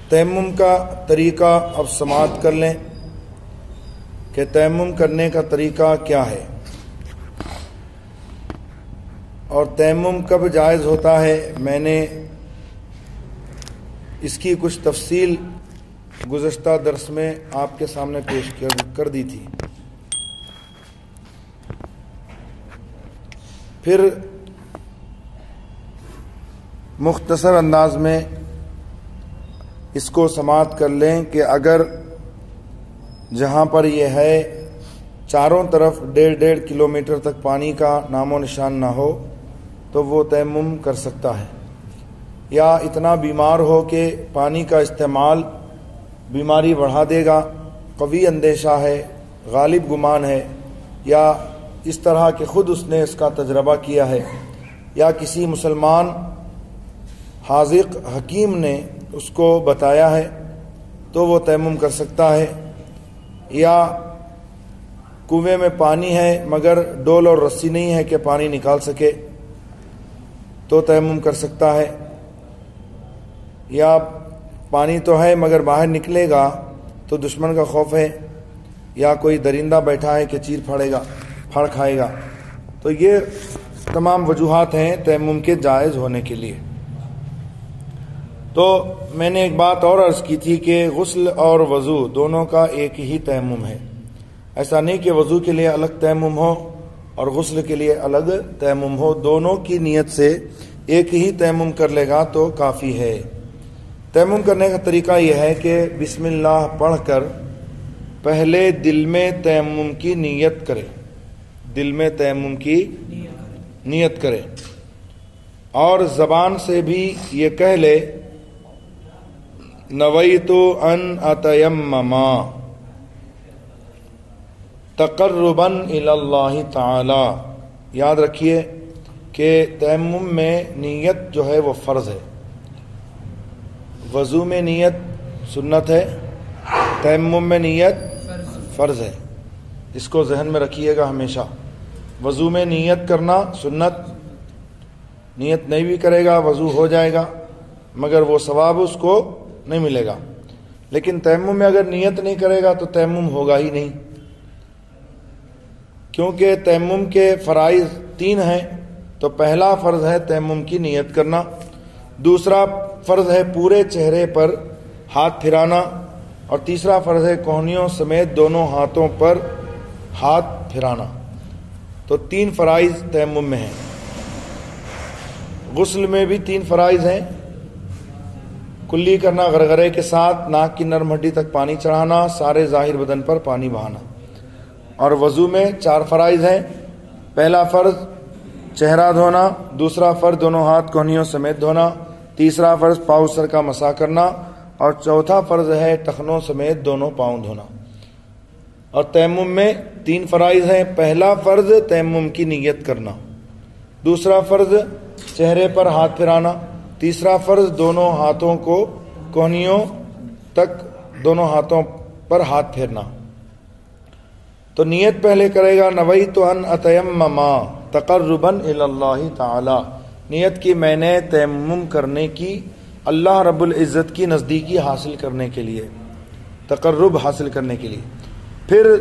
تیمم کا طریقہ اب سماعت کر لیں کہ تیمم کرنے کا طریقہ کیا ہے اور تیمم کب جائز ہوتا ہے۔ میں نے اس کی کچھ تفصیل گزشتہ درس میں آپ کے سامنے پیش کر دی تھی۔ پھر مختصر انداز میں اس کو سماعت کر لیں کہ اگر جہاں پر یہ ہے چاروں طرف 1.5 کلومیٹر تک پانی کا نام و نشان نہ ہو تو وہ تیمم کر سکتا ہے، یا اتنا بیمار ہو کہ پانی کا استعمال بیماری بڑھا دے گا، قوی اندیشہ ہے، غالب گمان ہے، یا اس طرح کہ خود اس نے اس کا تجربہ کیا ہے، یا کسی مسلمان حاذق حکیم نے اس کو بتایا ہے تو وہ تیمم کر سکتا ہے، یا کنویں میں پانی ہے مگر ڈول اور رسی نہیں ہے کہ پانی نکال سکے تو تیمم کر سکتا ہے، یا پانی تو ہے مگر باہر نکلے گا تو دشمن کا خوف ہے، یا کوئی درندہ بیٹھا ہے کہ چیر پھاڑ کھائے گا، تو یہ تمام وجوہات ہیں تیمم کے جائز ہونے کے لیے۔ تو میں نے ایک بات اور عرض کی تھی کہ غسل اور وضو دونوں کا ایک ہی تیمم ہے، ایسا نہیں کہ وضو کے لیے الگ تیمم ہو اور غسل کے لیے الگ تیمم ہو، دونوں کی نیت سے ایک ہی تیمم کر لے گا تو کافی ہے۔ تیمم کرنے کا طریقہ یہ ہے کہ بسم اللہ پڑھ کر پہلے دل میں تیمم کی نیت کرے، دل میں تیمم کی نیت کرے، اور زبان سے بھی یہ کہہ لے نویت ان اتیمم تقربا الی اللہ تعالی۔ یاد رکھیے کہ تیمم میں نیت جو ہے وہ فرض ہے، وضو میں نیت سنت ہے، تیمم میں نیت فرض ہے، اس کو ذہن میں رکھیے گا ہمیشہ۔ وضو میں نیت کرنا سنت، نیت نہیں بھی کرے گا وضو ہو جائے گا مگر وہ ثواب اس کو نہیں ملے گا، لیکن تیمم میں اگر نیت نہیں کرے گا تو تیمم ہوگا ہی نہیں، کیونکہ تیمم کے فرائض 3 ہیں۔ تو پہلا فرض ہے تیمم کی نیت کرنا، دوسرا فرض ہے پورے چہرے پر ہاتھ پھرانا، اور تیسرا فرض ہے کوہنیوں سمیت دونوں ہاتھوں پر ہاتھ پھرانا۔ تو 3 فرائض تیمم میں ہیں۔ غسل میں بھی 3 فرائض ہیں، کلی کرنا غرغرے کے ساتھ، ناک کی نرم ہڈی تک پانی چڑھانا، سارے ظاہر بدن پر پانی بہانا، اور وضو میں 4 فرائض ہیں۔ پہلا فرض چہرہ دھونا، دوسرا فرض دونوں ہاتھ کوہنیوں سمیت دھونا، تیسرا فرض پاؤں سر کا مسح کرنا، اور چوتھا فرض ہے ٹخنوں سمیت دونوں پاؤں دھونا۔ اور تیمم میں 3 فرائض ہیں۔ پہلا فرض تیمم کی نیت کرنا، دوسرا فرض چہرے پر ہاتھ پھرانا، تیسرا فرض دونوں ہاتھوں کو کوہنیوں تک دونوں ہاتھوں پر ہاتھ پھیرنا۔ تو نیت پہلے کرے گا نویت ان اتیمم تقربا الی اللہ تعالی، نیت کی میں نے تیمم کرنے کی اللہ رب العزت کی نزدیکی حاصل کرنے کے لیے، تقرب حاصل کرنے کے لیے۔ پھر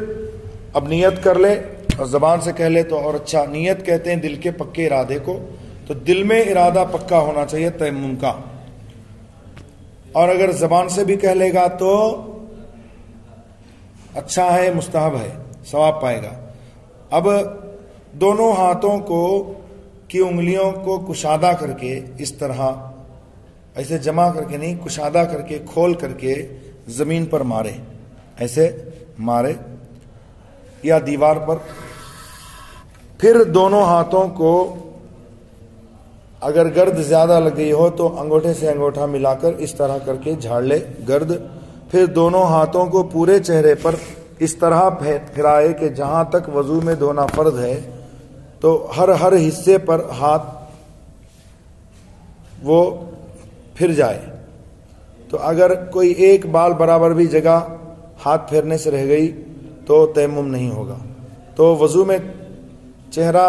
اب نیت کر لے اور زبان سے کہہ لے تو اور اچھا۔ نیت کہتے ہیں دل کے پکے ارادے کو، تو دل میں ارادہ پکا ہونا چاہیے تیمم کا، اور اگر زبان سے بھی کہہ لے گا تو اچھا ہے، مستحب ہے، ثواب پائے گا۔ اب دونوں ہاتھوں کو کی انگلیوں کو کشادہ کر کے، اس طرح ایسے جمع کر کے نہیں، کشادہ کر کے کھول کر کے زمین پر مارے، ایسے مارے یا دیوار پر۔ پھر دونوں ہاتھوں کو اگر گرد زیادہ لگ گئی ہو تو انگوٹھے سے انگوٹھا ملا کر اس طرح کر کے جھاڑ لے گرد۔ پھر دونوں ہاتھوں کو پورے چہرے پر اس طرح پھرائے کہ جہاں تک وضو میں دھونا فرض ہے تو ہر حصے پر ہاتھ وہ پھر جائے۔ تو اگر کوئی ایک بال برابر بھی جگہ ہاتھ پھیرنے سے رہ گئی تو تیمم نہیں ہوگا۔ تو وضو میں چہرہ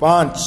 5,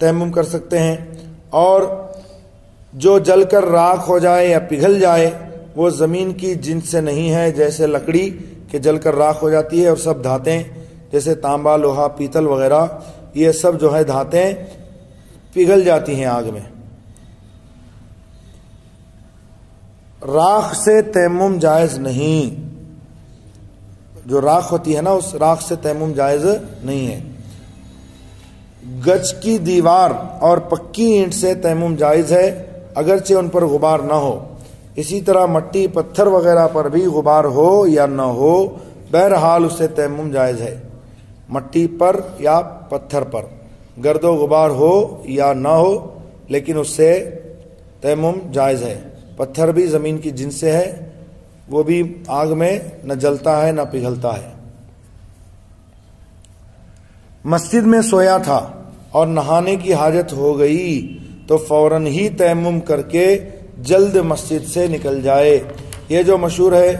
تیمم کر سکتے ہیں، اور جو جل کر راکھ ہو جائے یا پگھل جائے وہ زمین کی جنس سے نہیں ہے، جیسے لکڑی کہ جل کر راکھ ہو جاتی ہے، اور سب دھاتیں جیسے تانبا، لوہا، پیتل وغیرہ یہ سب جو ہے دھاتیں پگھل جاتی ہیں آگ میں۔ راکھ سے تیمم جائز نہیں، جو راکھ ہوتی ہے نا اس راکھ سے تیمم جائز نہیں ہے۔ گچ کی دیوار اور پکی اینٹ سے تیمم جائز ہے اگرچہ ان پر غبار نہ ہو، اسی طرح مٹی پتھر وغیرہ پر بھی غبار ہو یا نہ ہو، بہرحال اسے تیمم جائز ہے۔ مٹی پر یا پتھر پر گرد و غبار ہو یا نہ ہو لیکن اس سے تیمم جائز ہے۔ پتھر بھی زمین کی جنس سے ہے، وہ بھی آگ میں نہ جلتا ہے نہ پگھلتا ہے۔ مسجد میں سویا تھا اور نہانے کی حاجت ہو گئی تو فوراً ہی تیمم کر کے جلد مسجد سے نکل جائے۔ یہ جو مشہور ہے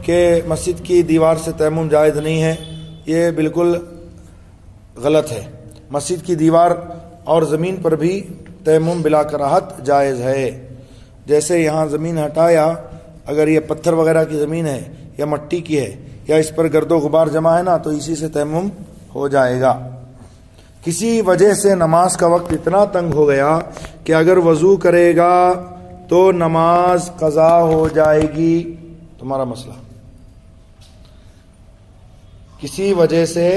کہ مسجد کی دیوار سے تیمم جائز نہیں ہے، یہ بالکل غلط ہے۔ مسجد کی دیوار اور زمین پر بھی تیمم بلا کراہت جائز ہے۔ جیسے یہاں زمین ہٹایا، اگر یہ پتھر وغیرہ کی زمین ہے یا مٹی کی ہے یا اس پر گرد و غبار جمع ہے نا تو اسی سے تیمم ہو جائے گا۔ کسی وجہ سے نماز کا وقت اتنا تنگ ہو گیا کہ اگر وضو کرے گا تو نماز قضا ہو جائے گی۔ تمہارا مسئلہ، کسی وجہ سے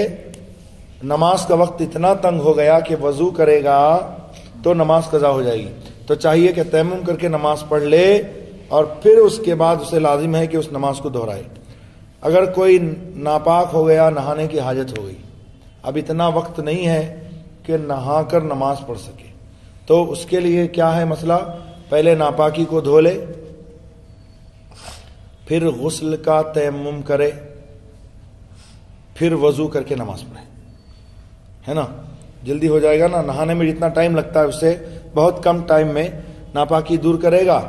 نماز کا وقت اتنا تنگ ہو گیا کہ وضو کرے گا تو نماز قضا ہو جائے گی، تو چاہیے کہ تیمم کر کے نماز پڑھ لے اور پھر اس کے بعد اسے لازم ہے کہ اس نماز کو دہرائے۔ اگر کوئی ناپاک ہو گیا، نہانے کی حاجت ہو گئی، اب اتنا وقت نہیں ہے کہ نہا کر نماز پڑھ سکے، تو اس کے لیے کیا ہے مسئلہ؟ پہلے ناپاکی کو دھو لے، پھر غسل کا تیمم کرے، پھر وضو کر کے نماز پڑھے، ہے نا؟ جلدی ہو جائے گا نا۔ نہانے میں جتنا ٹائم لگتا ہے اس سے بہت کم ٹائم میں ناپاکی دور کرے گا،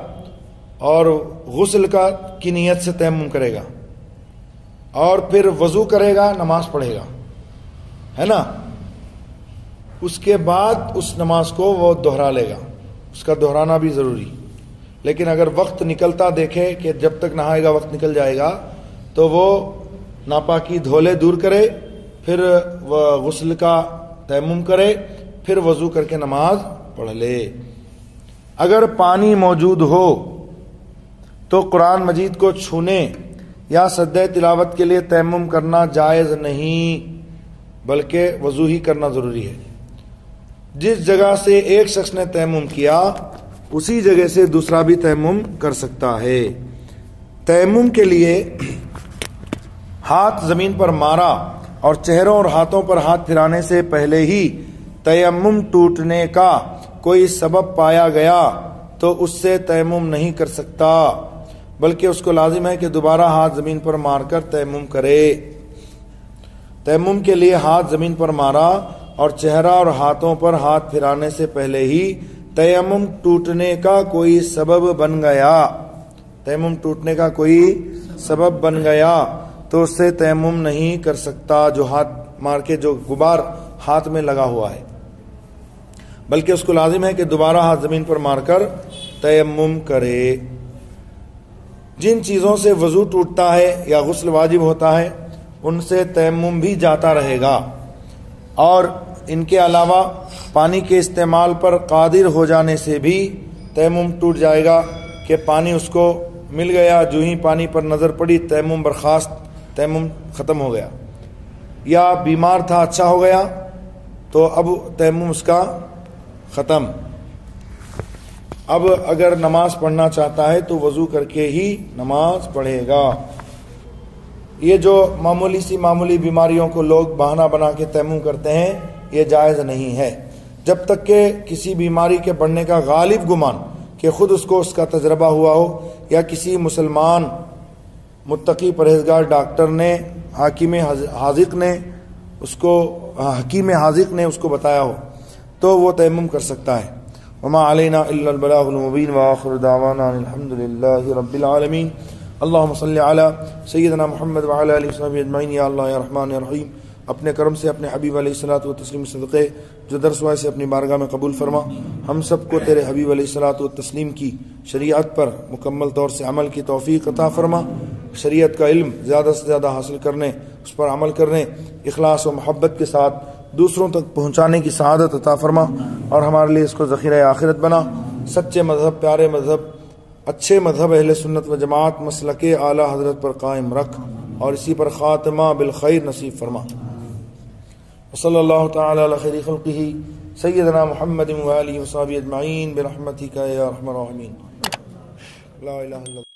اور غسل کی نیت سے تیمم کرے گا، اور پھر وضو کرے گا، نماز پڑھے گا، ہے نا؟ اس کے بعد اس نماز کو وہ دہرا لے گا، اس کا دہرانا بھی ضروری۔ لیکن اگر وقت نکلتا دیکھے کہ جب تک نہائے گا وقت نکل جائے گا تو وہ ناپاکی دھولے دور کرے، پھر وہ غسل کا تیمم کرے، پھر وضو کر کے نماز پڑھ لے۔ اگر پانی موجود ہو تو قرآن مجید کو چھونے یا سجدہ تلاوت کے لیے تیمم کرنا جائز نہیں، بلکہ وضو ہی کرنا ضروری ہے۔ جس جگہ سے ایک شخص نے تیمم کیا اسی جگہ سے دوسرا بھی تیمم کر سکتا ہے۔ تیمم کے لیے ہاتھ زمین پر مارا اور چہروں اور ہاتھوں پر ہاتھ پھرانے سے پہلے ہی تیمم ٹوٹنے کا کوئی سبب پایا گیا تو اس سے تیمم نہیں کر سکتا، بلکہ اس کو لازم ہے کہ دوبارہ ہاتھ زمین پر مار کر تیمم کرے۔ تیمم کے لیے ہاتھ زمین پر مارا اور چہرہ اور ہاتھوں پر ہاتھ پھرانے سے پہلے ہی تیمم ٹوٹنے کا کوئی سبب بن گیا، تیمم ٹوٹنے کا کوئی سبب بن گیا تو اس سے تیمم نہیں کر سکتا، جو ہاتھ مار کے جو غبار ہاتھ میں لگا ہوا ہے، بلکہ اس کو لازم ہے کہ دوبارہ ہاتھ زمین پر مار کر تیمم کرے۔ جن چیزوں سے وضو ٹوٹتا ہے یا غسل واجب ہوتا ہے ان سے تیمم بھی جاتا رہے گا، اور ان کے علاوہ پانی کے استعمال پر قادر ہو جانے سے بھی تیمم ٹوٹ جائے گا کہ پانی اس کو مل گیا، جو ہی پانی پر نظر پڑی تیمم برخاست، تیمم ختم ہو گیا، یا بیمار تھا اچھا ہو گیا تو اب تیمم اس کا ختم۔ اب اگر نماز پڑھنا چاہتا ہے تو وضو کر کے ہی نماز پڑھے گا۔ یہ جو معمولی بیماریوں کو لوگ بہانہ بنا کے تیمم کرتے ہیں یہ جائز نہیں ہے، جب تک کہ کسی بیماری کے بڑھنے کا غالب گمان کہ خود اس کو اس کا تجربہ ہوا ہو، یا کسی مسلمان متقی پرہیزگار ڈاکٹر نے حکیم حاذق نے اس کو بتایا ہو تو وہ تیمم کر سکتا ہے۔ وما علینا الا البلاغ المبین وآخر دعوانا الحمد للہ رب العالمین۔ اللہم صلی علی سیدنا محمد وعلی آلہ وصحبہ اجمعین۔ یا اللہ یا رحمان یا رحیم اپنے کرم سے اپنے حبیب علیہ الصلوۃ والتسلیم صدقے جو درس ہوا سے اپنی بارگاہ میں قبول فرما. ہم سب کو تیرے حبیب علیہ الصلوۃ والتسلیم کی شریعت پر مکمل طور سے عمل کی توفیق عطا فرما. شریعت کا علم زیادہ سے زیادہ حاصل کرنے، اس پر عمل کرنے، اخلاص و محبت کے ساتھ دوسروں تک پہنچانے کی سعادت عطا فرما، اور ہمارے لیے اس کو ذخیرہ آخرت بنا. سچے مذہب، پیارے مذہب، اچھے مذہب اہل سنت و جماعت مسلک اعلی حضرت پر قائم رکھ، اور اسی پر خاتمہ بالخیر نصیب فرما. وصلی اللہ تعالی علی خیر خلقہ سیدنا محمد و آلہ و صحبہ اجمعین برحمتک یا ارحم الراحمین. لا الہ الا اللہ.